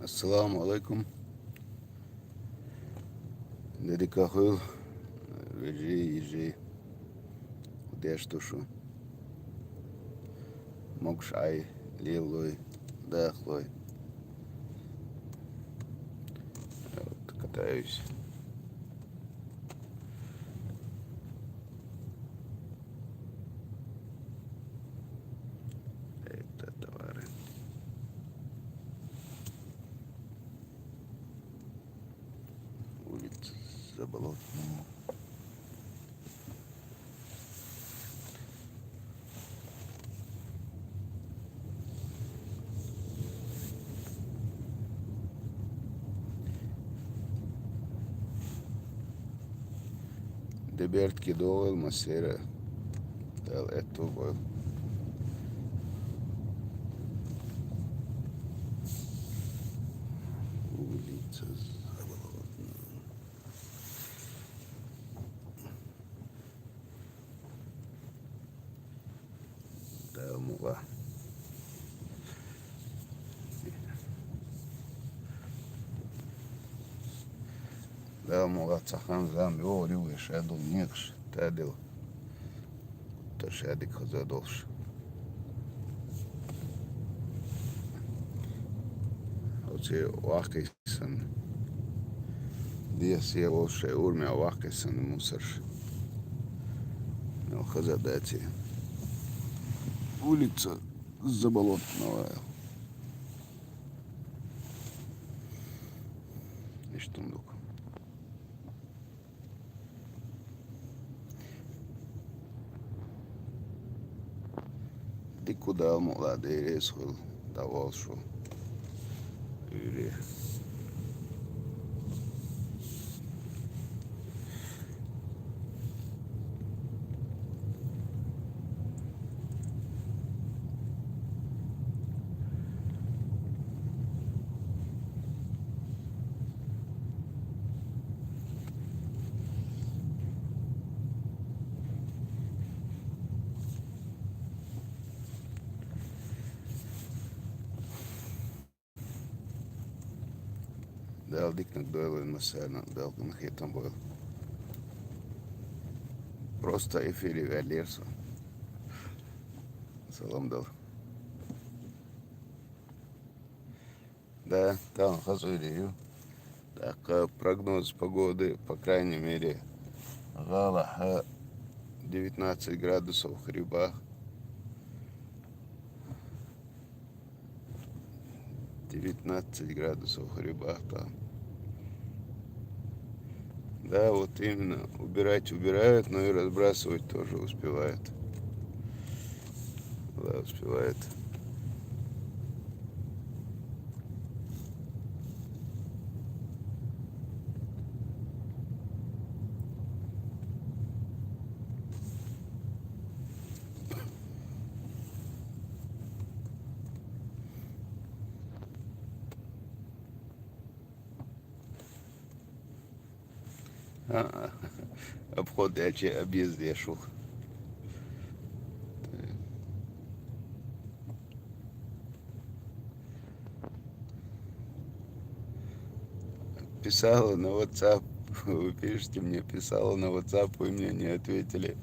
Assalamu alaikum. Dedik ahıl veji yiji udestushu mokshai лилой дохлой. Вот, катаюсь. Это товары. Улица Заболотная. Дебертки довел масера дал эту был. Улица Заболотная. Да, мула. Да, мула цахан зам йори вешадул некш тадил. Ташадик хазадолш. Oce вахисан. Диас я волше урмя вахисан мусорш. Хазадати. Улица Заболотная. Иштундук. Ты куда молодой ресхул давал шо? Или дал дикнак дойл масана дал конхетом был. Просто эфири валерсу. Салам дал. Да, там хазурию. Так, прогноз погоды, по крайней мере, Галаха 19 градусов в Хрибах. 19 градусов в Хрибах там. Да, вот именно. Убирать убирают, но и разбрасывать тоже успевают. Да, успевает. Обходячи объезде шух. Писала на WhatsApp, вы пишете мне, писала на WhatsApp, вы мне не ответили.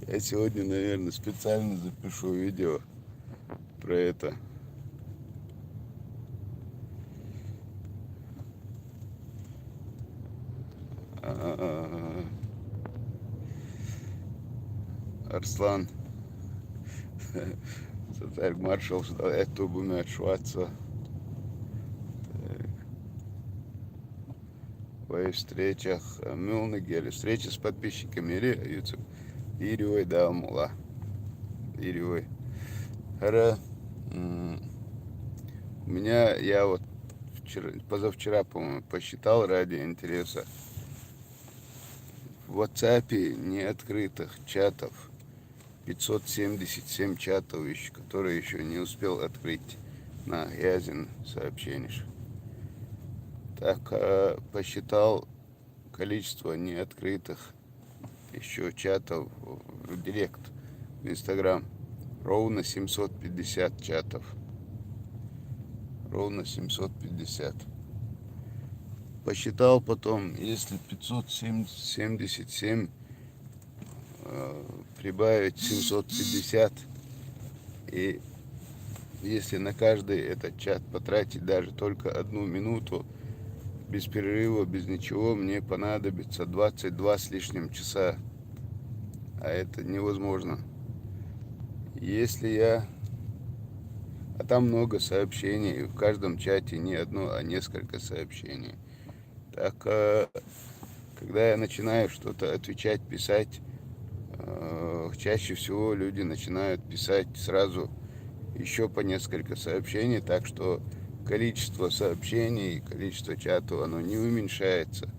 Я сегодня, наверное, специально запишу видео про это. Арслан, Татар маршал, что это будет шваться. В встречах Мюнегеле, встречи с подписчиками YouTube. Ирой да мула. Ирой. Хара. У меня, я вот позавчера, по-моему, посчитал ради интереса. В WhatsApp неоткрытых чатов 577 чатов, которые еще не успел открыть на Язин сообщениях. Так, посчитал количество неоткрытых еще чатов в Директ, в Инстаграм. Ровно 750 чатов. ровно 750. Посчитал потом, если 577 прибавить 750, и если на каждый этот чат потратить даже только 1 минуту, без перерыва, без ничего, мне понадобится 22 с лишним часа. А это невозможно. Если я... А там много сообщений, в каждом чате не одно, а несколько сообщений. Так, когда я начинаю что-то отвечать, писать, чаще всего люди начинают писать сразу еще по несколько сообщений, так что количество сообщений, количество чатов, оно не уменьшается.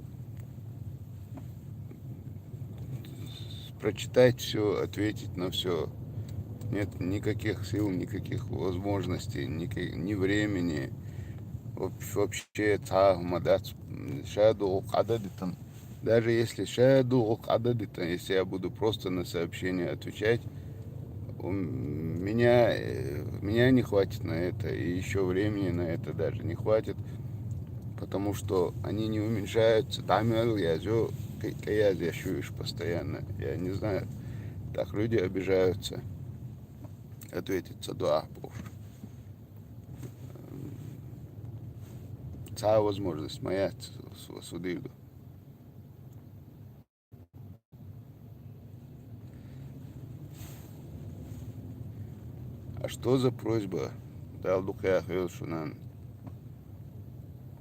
Прочитать все, ответить на все. Нет никаких сил, никаких возможностей, ни времени. Вообще, даже если если я буду просто на сообщения отвечать, меня не хватит на это, и еще времени на это даже не хватит, потому что они не уменьшаются. Там я ощущаешь постоянно. Я не знаю, так люди обижаются. Ответиться да, ця возможность моя судил. А что за просьба? Дал Духая Хилшунан.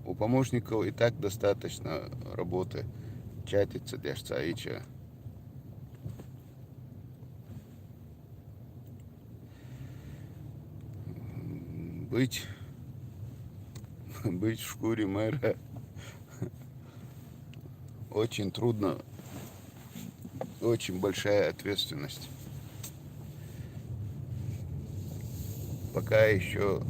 У помощников и так достаточно работы. Чатиться для Шцаича. Быть в шкуре мэра очень трудно. Очень большая ответственность. Пока еще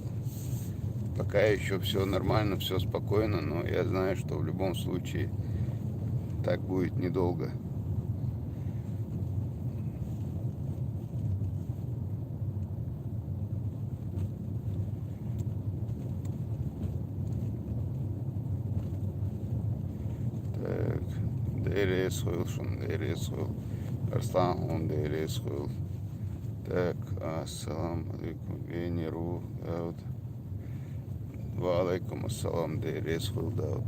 все нормально, все спокойно, но я знаю, что в любом случае так будет недолго. Так, ДРС Хуил, Арслан ДРС Хуил. Так, ассалам алейкум, Венеру, Дауд. Ва алейкум ассалам, ДРС Хуил, Дауд.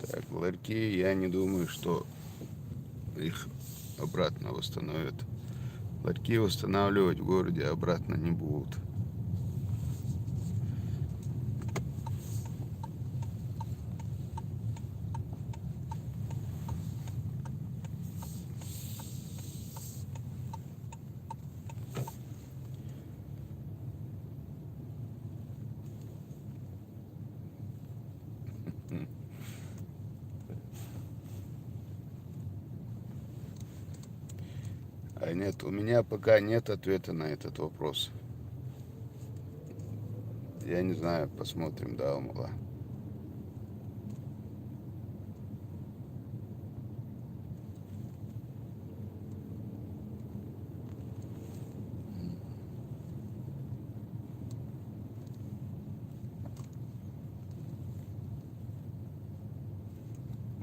Так, ларьки, я не думаю, что их обратно восстановят. Ларьки восстанавливать в городе обратно не будут. А нет, у меня пока нет ответа на этот вопрос. Я не знаю, посмотрим, да, умала.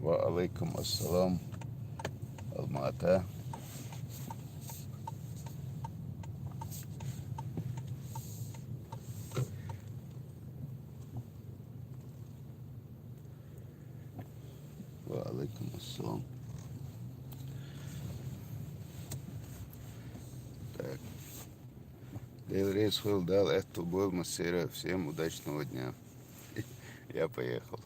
Ва алейкум ассалам, Алмата. Ва алейкум ассалам. Так. Рейс дал, это был Массера. Всем удачного дня. Я поехал.